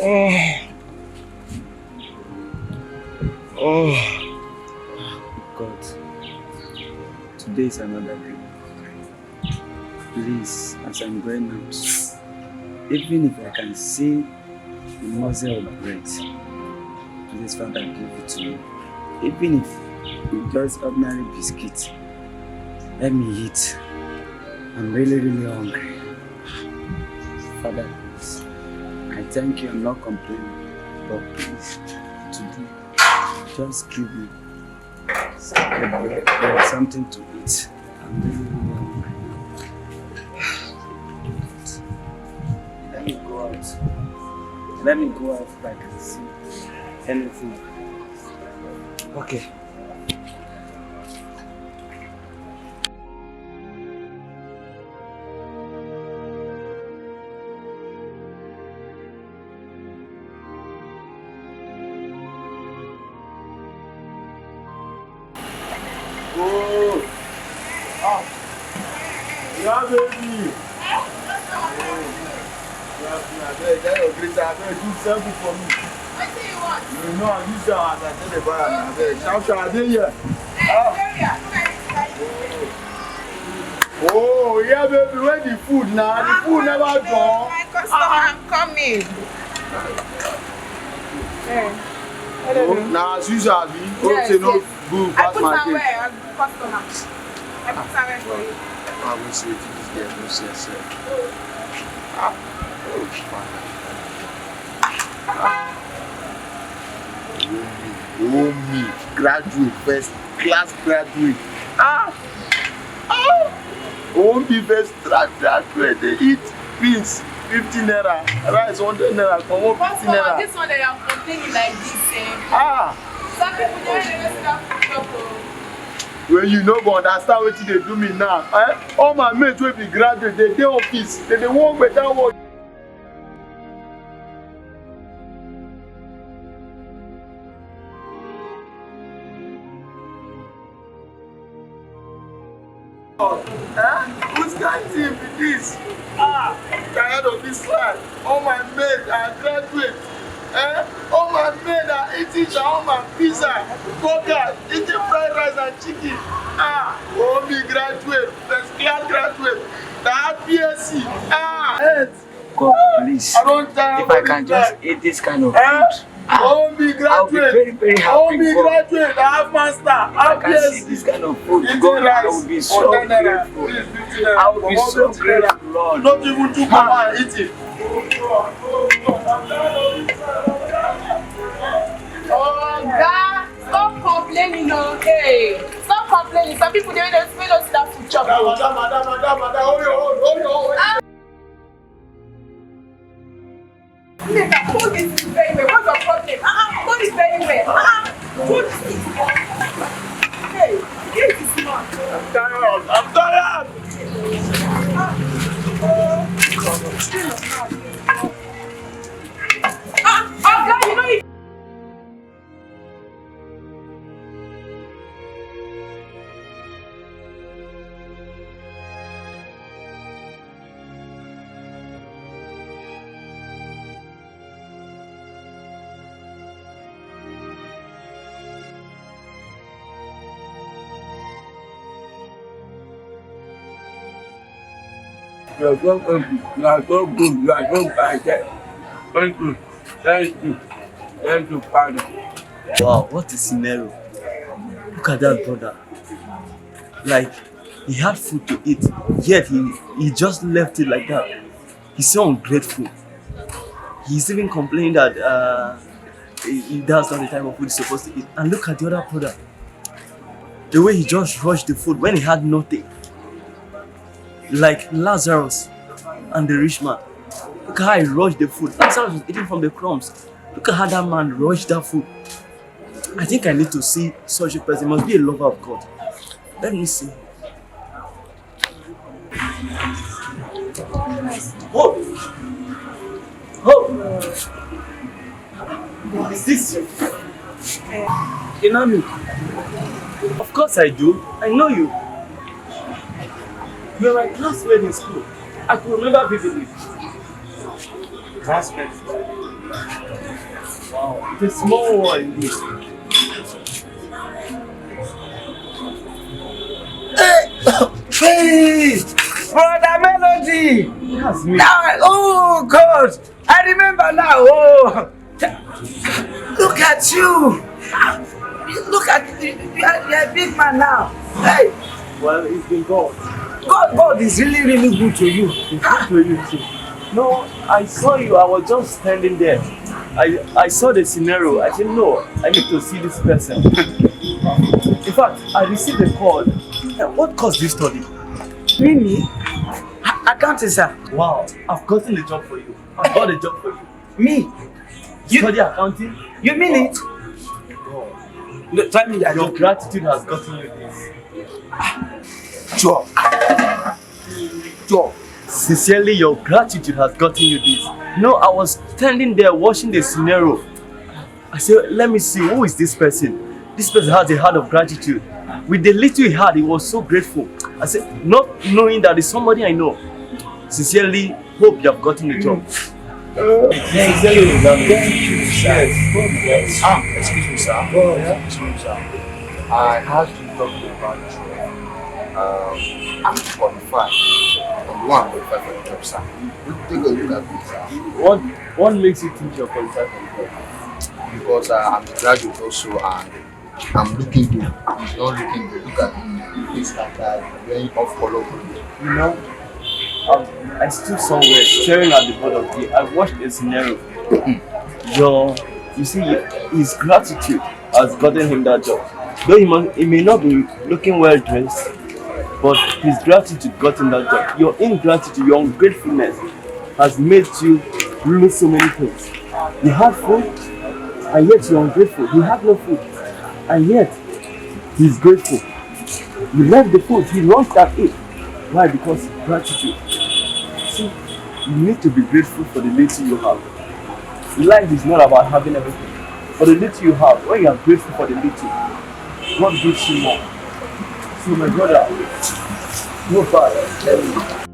Oh. Oh. God. Today is another day. Please, as I'm going out, even if I can see the morsel of bread, please, Father, give it to me. Even if it's just ordinary biscuit, let me eat. I'm really, really hungry. Father, please, I thank you, I'm not complaining, but please, today, just give me something to eat. I'm really, really hungry. Let me go out. Let me go out if I can see anything. Okay. Oh, ah, yeah, baby. Do something for me. What do you want? You know, I use that as I tell the buyer. Shout, I did here. Oh, yeah, baby, where the food now? The food never gone. My customer, I'm coming. Now, as usual, we don't say no good past my day. I put customer. I put somewhere for you. I will say to this girl, no see yourself. Oh me, graduate, first class graduate. Oh me, first class graduate. They eat beans, 15 naira, rice 100 naira, for 150 naira. This one they are complaining like this. Some people don't even stop trouble. When you no go understand what they do me now. All my mates will be graduate, they dey office, they work better work. Who's kind team with this? I'm tired of this life. All my mates are graduates. All my men are eating shawarma, pizza, burger, eating fried rice and chicken. Oh me graduate, first class graduate, that BSc. God, please. I don't tire if I can just eat this kind of food, oh me graduate, I'll be very, very happy. Oh me graduate, I have master, If I can see this kind of food, God, I will be so grateful. I will be so grateful, Lord. Not even to come and eat it. Oh God, stop complaining, okay? Stop complaining. Some people they don't see that food chop. Madam, Hold this very well. What's your problem? Hold it very well. Hold it. Hey, get this man. I'm tired. God, you know it. You're so good. You are so good. You are so bad. Thank you. Thank you. Thank you, Father. wow, what a scenario. Look at that brother. Like, he had food to eat, yet he just left it like that. He's so ungrateful. He's even complaining that that's not the type of food he's supposed to eat. And look at the other brother. The way he just rushed the food when he had nothing. Like Lazarus and the rich man. Look at how he rushed the food. Lazarus was eating from the crumbs. Look at how that man rushed that food. I think I need to see such a person. He must be a lover of God. Let me see. Oh! Oh! Is this you? You know me? Of course I do. I know you. You were my classmate in school. I can remember vividly. Classmate? It's a small one indeed. Hey, brother Melody. That's me. Now, oh God, I remember now. Oh, look at you. Look at you. You're a big man now. Hey, Well, it's been God. God is really good to you. It's good to you too. No, I saw you. I was just standing there. I saw the scenario. I said, no, I need to see this person. In fact, I received a call. What course do you study? Really? Accounting, sir. Wow, I've gotten a job for you. I've got a job for you. Me? You Study accounting? You mean it? God, No, tell me that. your gratitude has gotten you this. Job. Job. Sincerely, your gratitude has gotten you this. No, I was standing there watching the scenario. I said, let me see, who is this person? This person has a heart of gratitude. With the little he had, he was so grateful. I said, not knowing that it's somebody I know. Sincerely, hope you have gotten the job. Sincerely, Thank you, sir. yes. Excuse me, sir. Excuse me, sir. I have to talk about you. I'm qualified. I'm one qualified for the job, sir. Take a look at me, sir. What makes you think you're qualified for the job? Because I'm a graduate also and I'm looking good. He's not looking good. Look at me. He's like that, wearing off color. You know, I stood somewhere staring at the board of day. I watched a scenario. You see, his gratitude has gotten him that job. Though he may not be looking well dressed, but his gratitude got him that job. Your ingratitude, your ungratefulness has made you lose so many things. You had food, and yet you're ungrateful. He had no food, and yet he's grateful. You left the food, he launched at it. Why? Because gratitude. See, you need to be grateful for the little you have. Life is not about having everything. For the little you have, when you are grateful for the little, God gives you more. So my brother, no bad.